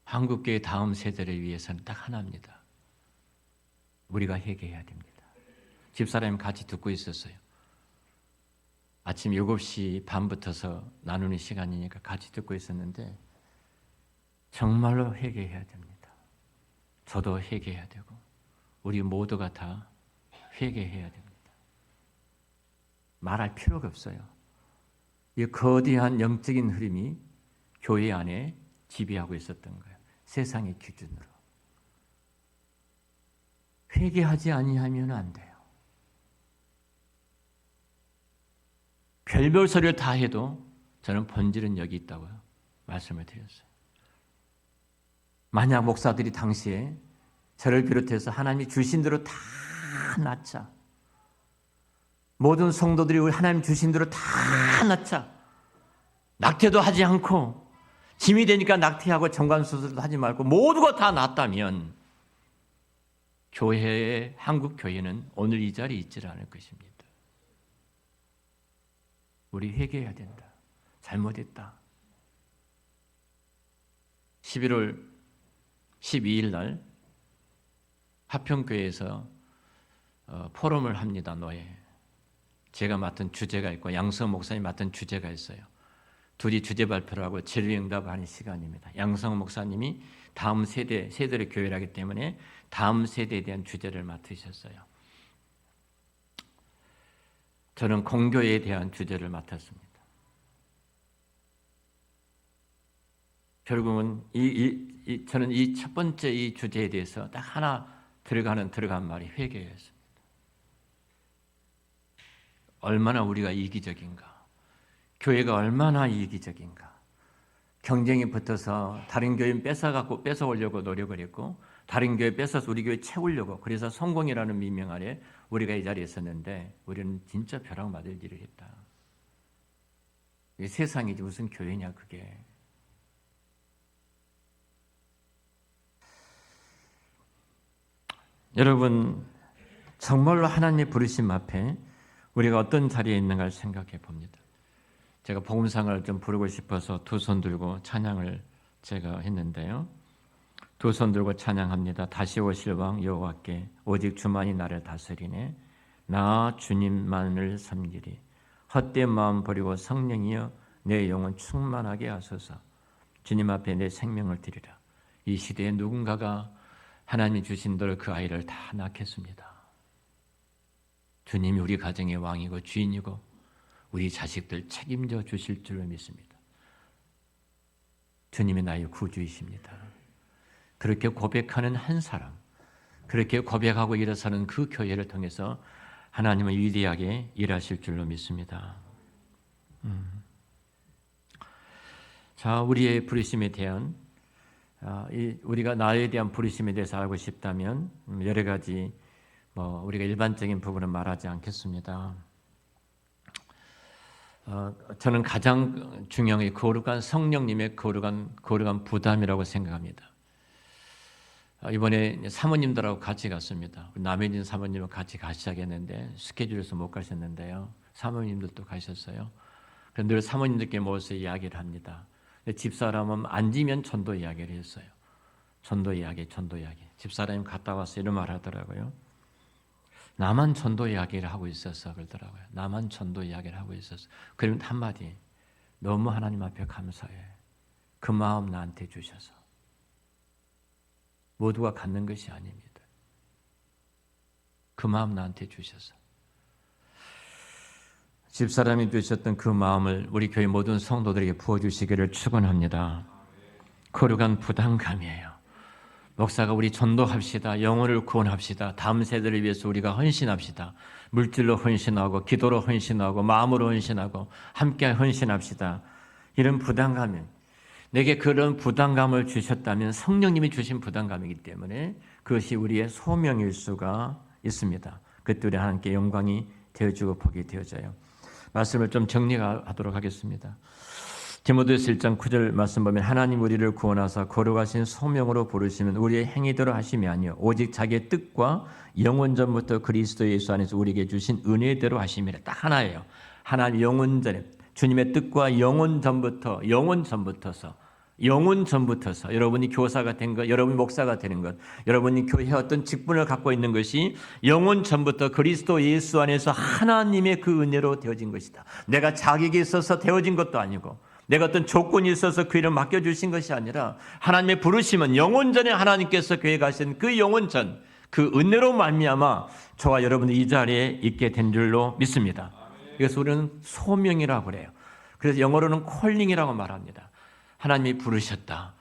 한국교회 다음 세대를 위해서는 딱 하나입니다. 우리가 회개해야 됩니다. 집사람이 같이 듣고 있었어요. 아침 7시 반부터서 나누는 시간이니까 같이 듣고 있었는데 정말로 회개해야 됩니다. 저도 회개해야 되고 우리 모두가 다 회개해야 됩니다. 말할 필요가 없어요. 이 거대한 영적인 흐름이 교회 안에 지배하고 있었던 거예요. 세상의 기준으로. 회개하지 아니하면 안 돼요. 별별 소리를 다 해도 저는 본질은 여기 있다고 말씀을 드렸어요. 만약 목사들이 당시에 저를 비롯해서 하나님이 주신 대로 다 낳자, 모든 성도들이 우리 하나님 주신 대로 다 낳자, 낙태도 하지 않고 짐이 되니까 낙태하고 정관수술도 하지 말고 모두가 다 낳았다면 교회의 한국 교회는 오늘 이 자리에 있지 않을 것입니다. 우리 회개해야 된다. 잘못했다. 11월 12일 날 화평교회에서 포럼을 합니다. 노예. 제가 맡은 주제가 있고 양성 목사님 맡은 주제가 있어요. 둘이 주제 발표를 하고 질의응답을 하는 시간입니다. 양성 목사님이 다음 세대를 교회를 하기 때문에 다음 세대에 대한 주제를 맡으셨어요. 저는 공교회에 대한 주제를 맡았습니다. 결국은 저는 이 첫 번째 이 주제에 대해서 딱 하나 들어간 말이 회개였습니다. 얼마나 우리가 이기적인가, 교회가 얼마나 이기적인가. 경쟁이 붙어서 다른 교회 뺏어오려고 노력을 했고 다른 교회 뺏어서 우리 교회 채우려고, 그래서 성공이라는 미명 아래 우리가 이 자리에 있었는데 우리는 진짜 벼락맞을 일을 했다. 이게 세상이지 무슨 교회냐 그게. 여러분, 정말로 하나님의 부르심 앞에 우리가 어떤 자리에 있는가를 생각해 봅니다. 제가 복음상을 좀 부르고 싶어서 두 손 들고 찬양을 제가 했는데요. 두 손 들고 찬양합니다. 다시 오실 왕 여호와께 오직 주만이 나를 다스리네. 나 주님만을 섬기리. 헛된 마음 버리고 성령이여 내 영혼 충만하게 하소서. 주님 앞에 내 생명을 드리라. 이 시대에 누군가가 하나님이 주신 대로 그 아이를 다 낳겠습니다. 주님이 우리 가정의 왕이고 주인이고 우리 자식들 책임져 주실 줄로 믿습니다. 주님이 나의 구주이십니다. 그렇게 고백하는 한 사람, 그렇게 고백하고 일어서는 그 교회를 통해서 하나님은 위대하게 일하실 줄로 믿습니다. 자, 우리의 부르심에 대한 우리가 나에 대한 부르심에 대해서 알고 싶다면 여러 가지 우리가 일반적인 부분은 말하지 않겠습니다. 저는 가장 중요한 게 거룩한 성령님의 거룩한 부담이라고 생각합니다. 이번에 사모님들하고 같이 갔습니다. 남해진 사모님과 같이 가시작했는데 스케줄에서 못 가셨는데요. 사모님들도 가셨어요. 그런데 늘 사모님들께 모여서 이야기를 합니다. 집사람은 앉으면 전도 이야기를 했어요. 전도 이야기. 집사람이 갔다 와서 이런 말 하더라고요. 나만 전도 이야기를 하고 있었어 그러더라고요. 나만 전도 이야기를 하고 있었어. 그러면 한마디, 너무 하나님 앞에 감사해. 그 마음 나한테 주셔서. 모두가 갖는 것이 아닙니다. 그 마음 나한테 주셔서. 집사람이 주셨던 그 마음을 우리 교회 모든 성도들에게 부어주시기를 축원합니다. 거룩한 부담감이에요. 목사가 우리 전도합시다. 영혼을 구원합시다. 다음 세대를 위해서 우리가 헌신합시다. 물질로 헌신하고 기도로 헌신하고 마음으로 헌신하고 함께 헌신합시다. 이런 부담감이 내게 그런 부담감을 주셨다면 성령님이 주신 부담감이기 때문에 그것이 우리의 소명일 수가 있습니다. 그때 우리 하나님께 영광이 되어주고 복이 되어져요. 말씀을 좀 정리하도록 하겠습니다. 디모데후서 1장 9절 말씀 보면 하나님 우리를 구원하사 거룩하신 소명으로 부르시면 우리의 행위대로 하심이 아니요 오직 자기의 뜻과 영원 전부터 그리스도 예수 안에서 우리에게 주신 은혜대로 하심이라. 딱 하나예요. 하나님 영원 전에 주님의 뜻과 영원 전부터서 여러분이 교사가 된 것, 여러분이 목사가 되는 것, 여러분이 교회에 어떤 직분을 갖고 있는 것이 영원 전부터 그리스도 예수 안에서 하나님의 그 은혜로 되어진 것이다. 내가 자격이 있어서 되어진 것도 아니고 내가 어떤 조건이 있어서 그 일을 맡겨주신 것이 아니라 하나님의 부르심은 영원 전에 하나님께서 교회에 가신 그 영원 전, 그 은혜로 말미암아 저와 여러분이 이 자리에 있게 된 줄로 믿습니다. 그래서 우리는 소명이라고 그래요. 그래서 영어로는 콜링이라고 말합니다. 하나님이 부르셨다.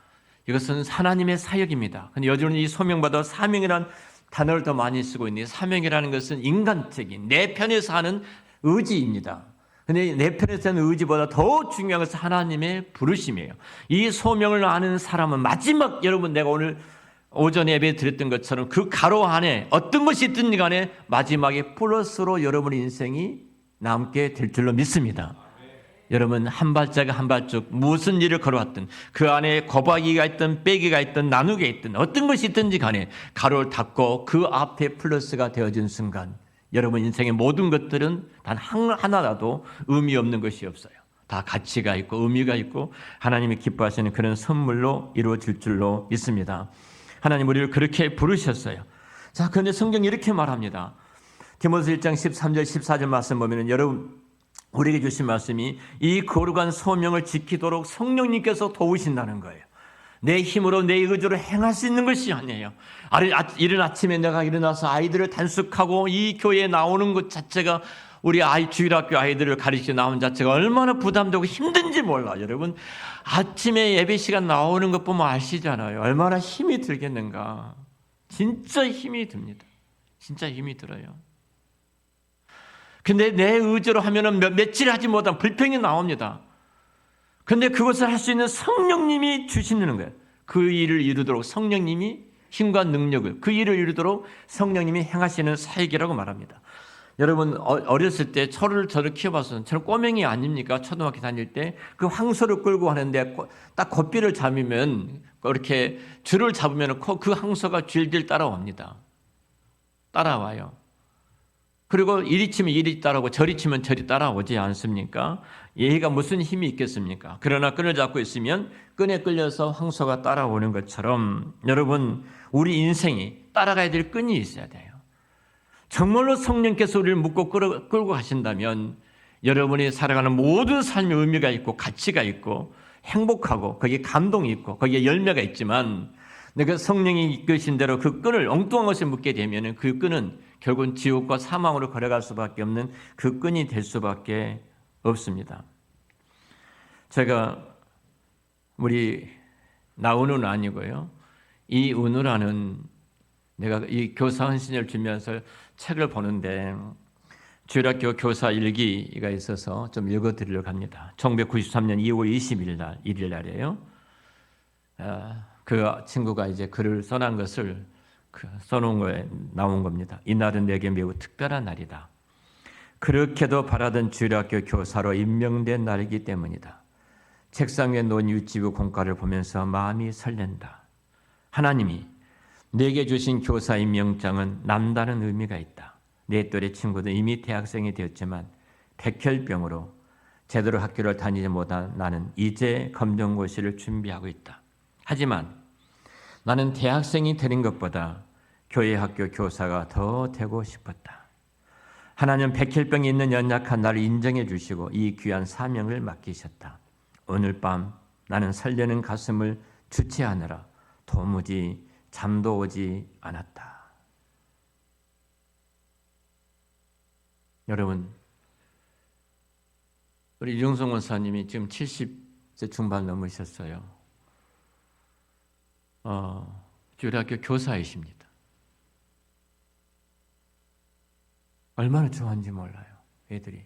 이것은 하나님의 사역입니다. 근데 요즘은 이 소명보다 사명이라는 단어를 더 많이 쓰고 있는데 사명이라는 것은 인간적인 내 편에서 하는 의지입니다. 근데 내 편에서 하는 의지보다 더 중요한 것은 하나님의 부르심이에요. 이 소명을 아는 사람은 마지막 여러분 내가 오늘 오전에 예배 드렸던 것처럼 그 가로 안에 어떤 것이 있든 간에 마지막에 플러스로 여러분의 인생이 남게 될 줄로 믿습니다. 여러분 한 발자국 한 발자국 무슨 일을 걸어왔든 그 안에 곱하기가 있든 빼기가 있든 나누게 있든 어떤 것이 있든지 간에 가로를 닫고 그 앞에 플러스가 되어진 순간 여러분 인생의 모든 것들은 단 하나라도 의미 없는 것이 없어요. 다 가치가 있고 의미가 있고 하나님이 기뻐하시는 그런 선물로 이루어질 줄로 믿습니다. 하나님 우리를 그렇게 부르셨어요. 자, 그런데 성경이 이렇게 말합니다. 디모데후서 1장 13절 14절 말씀 보면은 여러분 우리에게 주신 말씀이 이 거룩한 소명을 지키도록 성령님께서 도우신다는 거예요. 내 힘으로 내 의지로 행할 수 있는 것이 아니에요. 이른 아침에 내가 일어나서 아이들을 단속하고 이 교회에 나오는 것 자체가 우리 주일학교 아이들을 가르치고 나온 자체가 얼마나 부담되고 힘든지 몰라. 여러분 아침에 예배 시간 나오는 것 보면 아시잖아요. 얼마나 힘이 들겠는가. 진짜 힘이 듭니다. 진짜 힘이 들어요. 근데 내 의지로 하면은 며칠 하지 못한 불평이 나옵니다. 근데 그것을 할 수 있는 성령님이 주시는 거예요. 그 일을 이루도록 성령님이 힘과 능력을 그 일을 이루도록 성령님이 행하시는 사역이라고 말합니다. 여러분 어렸을 때 저를 키워봐서 저는 꼬맹이 아닙니까? 초등학교 다닐 때 그 황소를 끌고 하는데 딱 겉비를 잡으면 이렇게 줄을 잡으면 그 황소가 줄줄 따라옵니다. 따라와요. 그리고 이리 치면 이리 따라오고 저리 치면 저리 따라오지 않습니까? 얘가 무슨 힘이 있겠습니까? 그러나 끈을 잡고 있으면 끈에 끌려서 황소가 따라오는 것처럼 여러분 우리 인생이 따라가야 될 끈이 있어야 돼요. 정말로 성령께서 우리를 묶고 끌고 가신다면 여러분이 살아가는 모든 삶의 의미가 있고 가치가 있고 행복하고 거기에 감동이 있고 거기에 열매가 있지만 내가 성령이 이끄신 대로 그 끈을 엉뚱한 것에 묶게 되면 그 끈은 결국은 지옥과 사망으로 걸어갈 수밖에 없는 그 끈이 될 수밖에 없습니다. 제가 우리 나은우는 아니고요. 이 은우라는 내가 이 교사 헌신을 주면서 책을 보는데 주일학교 교사 일기가 있어서 좀 읽어드리려고 합니다. 1993년 2월 20일 날, 1일 날이에요. 그 친구가 이제 글을 써놓은 것을 써놓은 거에 나온 겁니다. 이날은 내게 매우 특별한 날이다. 그렇게도 바라던 주일학교 교사로 임명된 날이기 때문이다. 책상 위에 놓은 유치부 공과를 보면서 마음이 설렌다. 하나님이 내게 주신 교사 임명장은 남다른 의미가 있다. 내 또래 친구들 이미 대학생이 되었지만 백혈병으로 제대로 학교를 다니지 못한 나는 이제 검정고시를 준비하고 있다. 하지만 나는 대학생이 되는 것보다 교회 학교 교사가 더 되고 싶었다. 하나님 백혈병이 있는 연약한 나를 인정해 주시고 이 귀한 사명을 맡기셨다. 오늘 밤 나는 설레는 가슴을 주체하느라 도무지 잠도 오지 않았다. 여러분, 우리 이종성 원사님이 지금 70세 중반 넘으셨어요. 주일학교 교사이십니다. 얼마나 좋아하는지 몰라요. 애들이.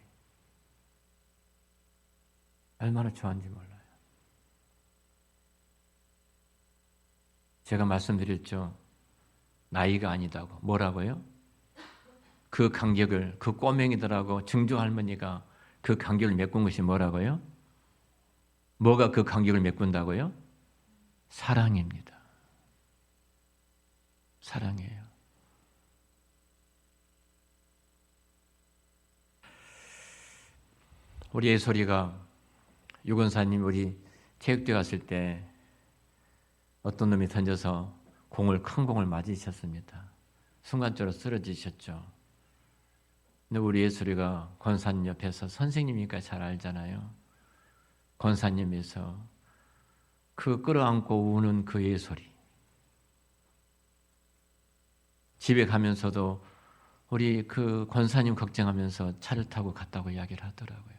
얼마나 좋아하는지 몰라요. 제가 말씀드렸죠. 나이가 아니다고. 뭐라고요? 그 간격을, 그 꼬맹이들하고 증조 할머니가 그 간격을 메꾼 것이 뭐라고요? 뭐가 그 간격을 메꾼다고요? 사랑입니다. 사랑이에요. 우리 예솔이가 유건사님 우리 체육대 갔을 때 어떤 놈이 던져서 큰 공을 맞으셨습니다. 순간적으로 쓰러지셨죠. 근데 우리 예솔이가 권사님 옆에서 선생님이니까 잘 알잖아요. 권사님에서 그 끌어안고 우는 그 예솔이. 집에 가면서도 우리 그 권사님 걱정하면서 차를 타고 갔다고 이야기를 하더라고요.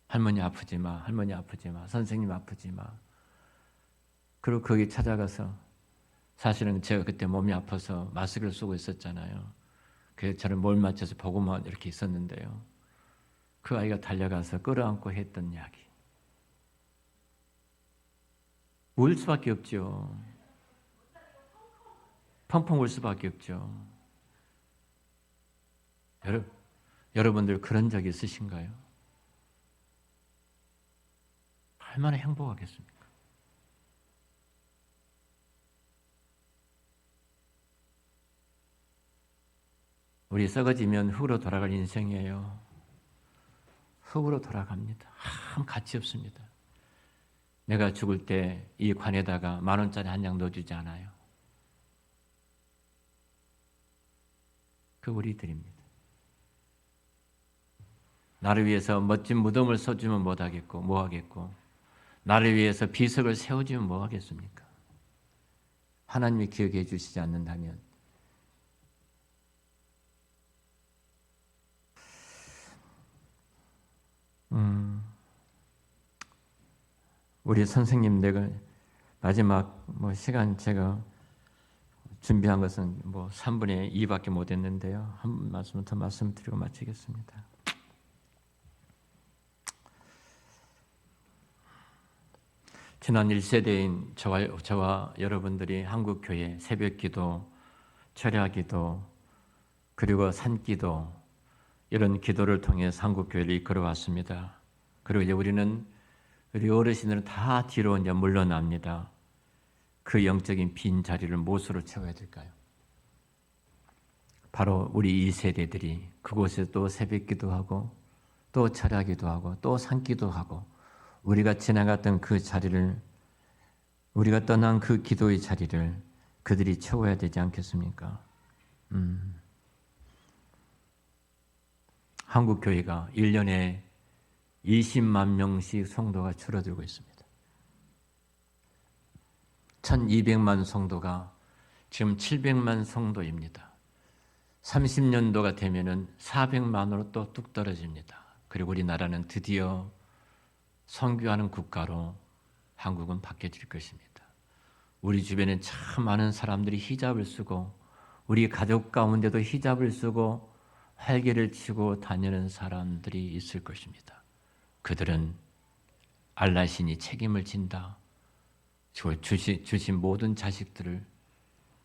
할머니 아프지 마, 할머니 아프지 마, 선생님 아프지 마. 그리고 거기 찾아가서 사실은 제가 그때 몸이 아파서 마스크를 쓰고 있었잖아요. 그래서 저를 뭘 맞춰서 보고만 이렇게 있었는데요. 그 아이가 달려가서 끌어안고 했던 이야기. 울 수밖에 없죠. 펑펑 울 수밖에 없죠. 여러분들 그런 적 있으신가요? 얼마나 행복하겠습니까? 우리 썩어지면 흙으로 돌아갈 인생이에요. 흙으로 돌아갑니다. 아무 가치 없습니다. 내가 죽을 때 이 관에다가 10,000원짜리 한 장 넣어주지 않아요. 그 우리들입니다. 나를 위해서 멋진 무덤을 써주면 못하겠고 뭐하겠고 나를 위해서 비석을 세워주면 뭐하겠습니까? 하나님이 기억해 주시지 않는다면 우리 선생님 내가 마지막 시간 제가 준비한 것은 3분의 2밖에 못 했는데요. 한 말씀 더 말씀드리고 마치겠습니다. 지난 1세대인 저와 여러분들이 한국교회 새벽기도, 철야기도, 그리고 산기도 이런 기도를 통해서 한국교회를 이끌어왔습니다. 그리고 이제 우리 어르신들은 다 뒤로 이제 물러납니다. 그 영적인 빈 자리를 무엇으로 채워야 될까요? 바로 우리 2세대들이 그곳에 또 새벽기도 하고 또 철야기도 하고 또 산기도 하고 우리가 지나갔던 그 자리를 우리가 떠난 그 기도의 자리를 그들이 채워야 되지 않겠습니까? 한국 교회가 1년에 20만 명씩 성도가 줄어들고 있습니다. 1200만 성도가 지금 700만 성도입니다. 30년도가 되면은 400만으로 또 뚝 떨어집니다. 그리고 우리나라는 드디어 선교하는 국가로 한국은 바뀌어질 것입니다. 우리 주변에 참 많은 사람들이 히잡을 쓰고 우리 가족 가운데도 히잡을 쓰고 활개를 치고 다니는 사람들이 있을 것입니다. 그들은 알라 신이 책임을 진다. 주신 모든 자식들을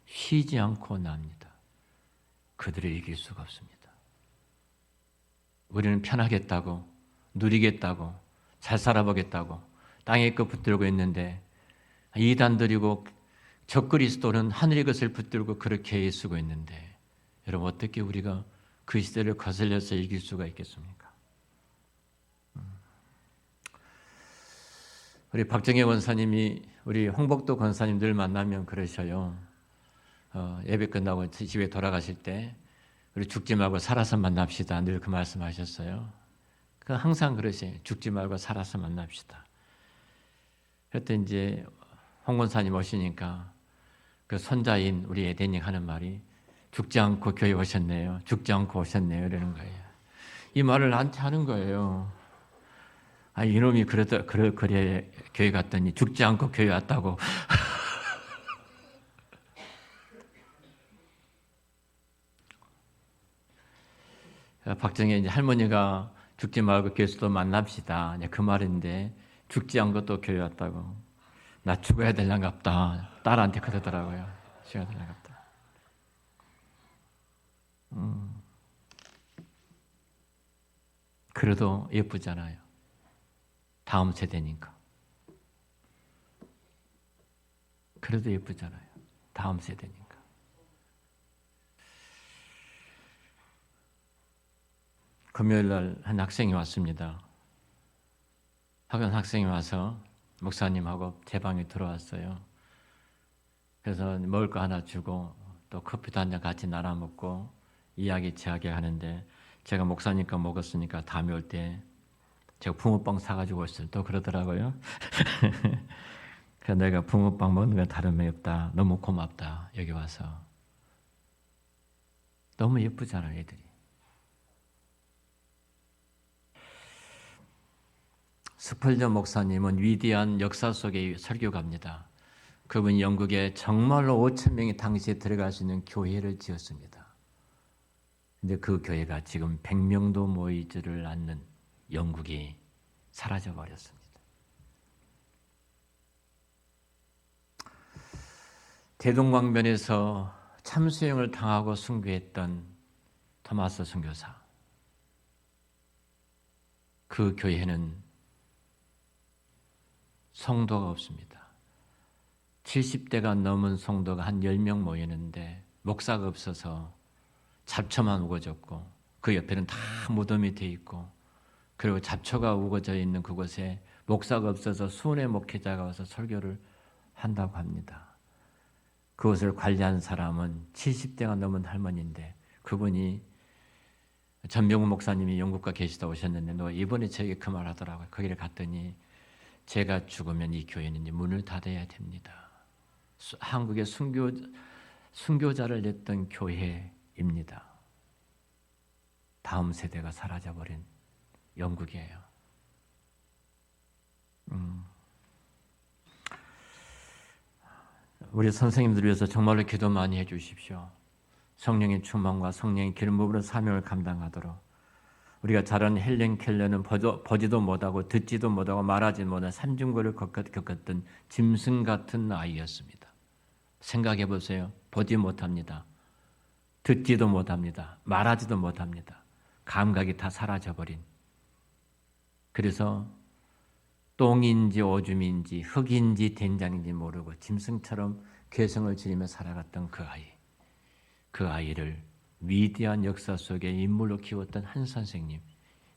쉬지 않고 납니다. 그들을 이길 수가 없습니다. 우리는 편하겠다고 누리겠다고 잘 살아보겠다고 땅의 것 붙들고 있는데 이단들이고 적그리스도는 하늘의 것을 붙들고 그렇게 애쓰고 있는데 여러분 어떻게 우리가 그 시대를 거슬려서 이길 수가 있겠습니까? 우리 박정혜 권사님이 우리 홍복도 권사님 늘 만나면 그러셔요. 예배 끝나고 집에 돌아가실 때 우리 죽지 말고 살아서 만납시다. 늘 그 말씀하셨어요. 항상 그러세요. 죽지 말고 살아서 만납시다. 그때 이제 홍 권사님 오시니까 그 손자인 우리 에덴이 하는 말이 죽지 않고 교회 오셨네요. 죽지 않고 오셨네요. 이러는 거예요. 이 말을 나한테 하는 거예요. 이놈이 그래 교회 갔더니 죽지 않고 교회 왔다고. 박정희 이제 할머니가 죽지 말고 교회에서도 만납시다. 그 말인데 죽지 않고 또 교회 왔다고. 나 죽어야 될랑갑다. 딸한테 그러더라고요. 죽어야 될랑갑다. 그래도 예쁘잖아요. 다음 세대니까. 그래도 예쁘잖아요. 다음 세대니까. 금요일 날 한 학생이 왔습니다. 학원 학생이 와서 목사님하고 제 방에 들어왔어요. 그래서 먹을 거 하나 주고 또 커피도 한 잔 같이 나눠 먹고 이야기 하는데 제가 목사님과 먹었으니까 다음에 올 때 제가 붕어빵 사가지고 왔어요. 또 그러더라고요. 그래서 내가 붕어빵 먹는 거 다름이 없다. 너무 고맙다. 여기 와서. 너무 예쁘잖아요, 애들이. 스펄전 목사님은 위대한 역사 속의 설교가입니다. 그분이 영국에 정말로 5천 명이 당시에 들어갈 수 있는 교회를 지었습니다. 근데 그 교회가 지금 100명도 모이지를 않는 영국이 사라져 버렸습니다. 대동강변에서 참수형을 당하고 순교했던 토마스 선교사. 그 교회는 성도가 없습니다. 70대가 넘은 성도가 한 10명 모이는데 목사가 없어서 잡초만 우거졌고 그 옆에는 다 무덤이 돼 있고 그리고 잡초가 우거져 있는 그곳에 목사가 없어서 수훈의 목회자가 와서 설교를 한다고 합니다. 그것을 관리한 사람은 70대가 넘은 할머니인데 그분이 전병훈 목사님이 영국가 계시다 오셨는데 너 이번에 저에게 그 말 하더라고요. 거기를 갔더니 제가 죽으면 이 교회는 이제 문을 닫아야 됩니다. 한국의 순교자를 냈던 교회입니다. 다음 세대가 사라져버린 영국이에요. 우리 선생님들 위해서 정말로 기도 많이 해주십시오. 성령의 충만과 성령의 기름 부음으로 사명을 감당하도록. 우리가 잘 아는 헬렌 켈러는 보지도 못하고 듣지도 못하고 말하지 못한 산중고를 겪었던 짐승 같은 아이였습니다. 생각해 보세요. 보지 못합니다. 듣지도 못합니다. 말하지도 못합니다. 감각이 다 사라져버린. 그래서 똥인지 오줌인지 흙인지 된장인지 모르고 짐승처럼 괴성을 지르며 살아갔던 그 아이. 그 아이를 위대한 역사 속의 인물로 키웠던 한 선생님,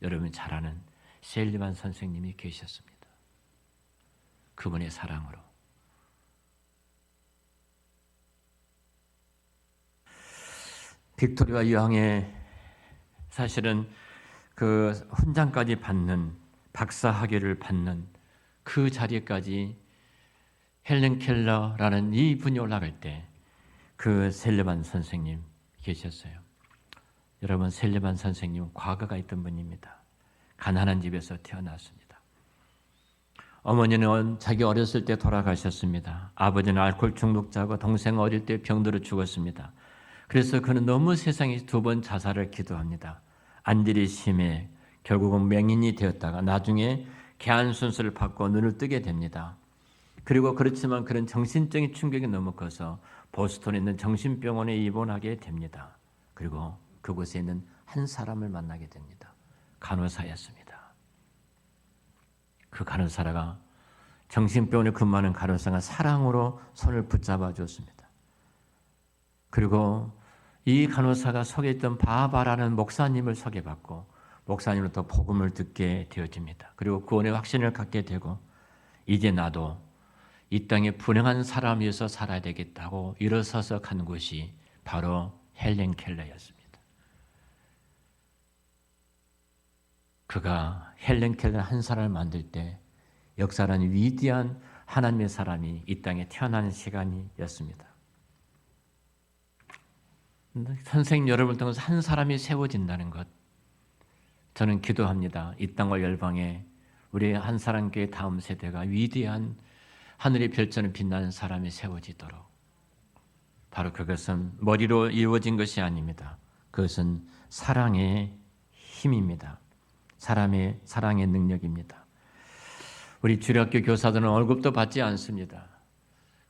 여러분 잘 아는 셀리반 선생님이 계셨습니다. 그분의 사랑으로. 빅토리아 여왕의 사실은 그 훈장까지 받는 박사 학위를 받는 그 자리까지 헬렌 켈러라는 이 분이 올라갈 때 그 셀리반 선생님 계셨어요. 여러분 셀리반 선생님은 과거가 있던 분입니다. 가난한 집에서 태어났습니다. 어머니는 자기 어렸을 때 돌아가셨습니다. 아버지는 알코올 중독자고 동생 어릴 때 병들어 죽었습니다. 그래서 그는 너무 세상에 2번 자살을 기도합니다. 안질이 심해 결국은 맹인이 되었다가 나중에 개안 순서를 받고 눈을 뜨게 됩니다. 그리고 그렇지만 그런 정신적인 충격이 너무 커서 보스턴에 있는 정신병원에 입원하게 됩니다. 그리고 그곳에 있는 한 사람을 만나게 됩니다. 간호사였습니다. 그 간호사가 정신병원에 근무하는 간호사가 사랑으로 손을 붙잡아 줬습니다. 그리고 이 간호사가 소개했던 바바라는 목사님을 소개받고 목사님으로부터 복음을 듣게 되어집니다. 그리고 구원의 확신을 갖게 되고 이제 나도 이 땅에 불행한 사람이어서 살아야 되겠다고 일어서서 간 곳이 바로 헬렌 켈러였습니다. 그가 헬렌 켈러 한 사람을 만들 때 역사라는 위대한 하나님의 사람이 이 땅에 태어나는 시간이었습니다. 선생님 여러분을 통해서 한 사람이 세워진다는 것 저는 기도합니다. 이 땅과 열방에 우리 한 사람 교회 다음 세대가 위대한 하늘의 별처럼 빛나는 사람이 세워지도록. 바로 그것은 머리로 이루어진 것이 아닙니다. 그것은 사랑의 힘입니다. 사랑의 능력입니다. 우리 주일학교 교사들은 월급도 받지 않습니다.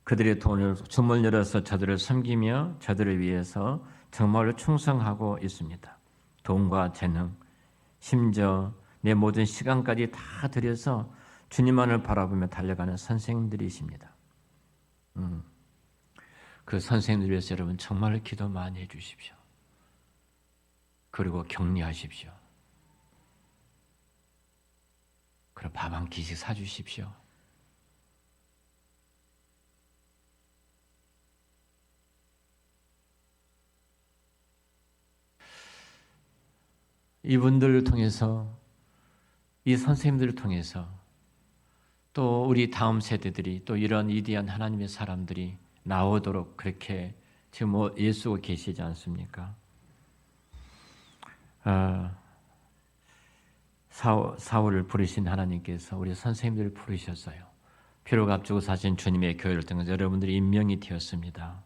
그들의 돈을 주문 열어서 저들을 섬기며 저들을 위해서 정말로 충성하고 있습니다. 돈과 재능, 심지어 내 모든 시간까지 다 들여서 주님만을 바라보며 달려가는 선생님들이십니다. 그 선생님들 위해서 여러분 정말 기도 많이 해주십시오. 그리고 격려하십시오. 그리고 밥 한 끼씩 사주십시오. 이분들을 통해서, 이 선생님들을 통해서 또 우리 다음 세대들이 또 이런 위대한 하나님의 사람들이 나오도록 그렇게 지금 예수가 계시지 않습니까? 사울을 부르신 하나님께서 우리 선생님들을 부르셨어요. 피로 값주고 사신 주님의 교회를 통해서 여러분들이 임명이 되었습니다.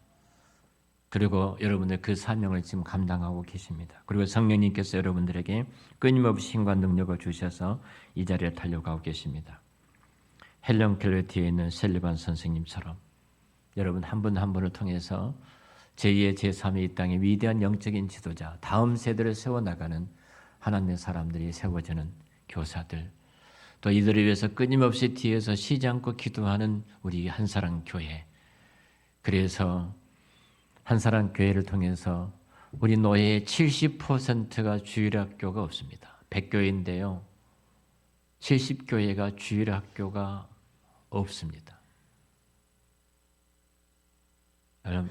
그리고 여러분들 그 사명을 지금 감당하고 계십니다. 그리고 성령님께서 여러분들에게 끊임없이 힘과 능력을 주셔서 이 자리에 달려가고 계십니다. 헬런 켈러 뒤에 있는 셀리반 선생님처럼 여러분 한 분 한 분을 통해서 제2의 제3의 이 땅의 위대한 영적인 지도자, 다음 세대를 세워나가는 하나님의 사람들이 세워지는 교사들, 또 이들을 위해서 끊임없이 뒤에서 쉬지 않고 기도하는 우리 한사랑 교회. 그래서 한사랑 교회를 통해서 우리 노예의 70%가 주일학교가 없습니다. 100교회인데요. 70교회가 주일학교가 없습니다.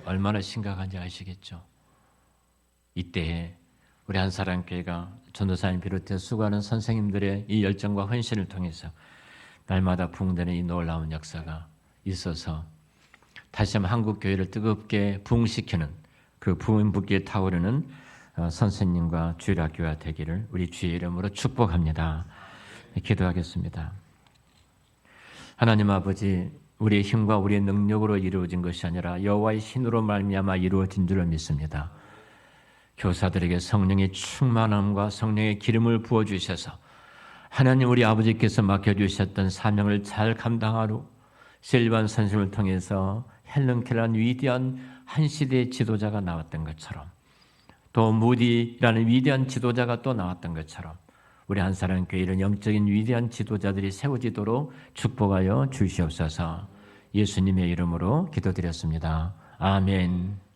얼마나 심각한지 아시겠죠? 이때에 우리 한사랑 교회가 전도사님 비롯해 수고하는 선생님들의 이 열정과 헌신을 통해서 날마다 부흥되는 이 놀라운 역사가 있어서 다시 한번 한국 교회를 뜨겁게 부흥시키는 그 부흥 붓기에 타오르는 선생님과 주일학교가 되기를 우리 주의 이름으로 축복합니다. 기도하겠습니다. 하나님 아버지, 우리의 힘과 우리의 능력으로 이루어진 것이 아니라 여호와의 신으로 말미암아 이루어진 줄을 믿습니다. 교사들에게 성령의 충만함과 성령의 기름을 부어주셔서 하나님 우리 아버지께서 맡겨주셨던 사명을 잘 감당하러 셀리반 선생님을 통해서 헬런 켈러라는 위대한 한 시대의 지도자가 나왔던 것처럼, 또 무디라는 위대한 지도자가 또 나왔던 것처럼 우리 한사랑 교회 이런 영적인 위대한 지도자들이 세워지도록 축복하여 주시옵소서. 예수님의 이름으로 기도드렸습니다. 아멘.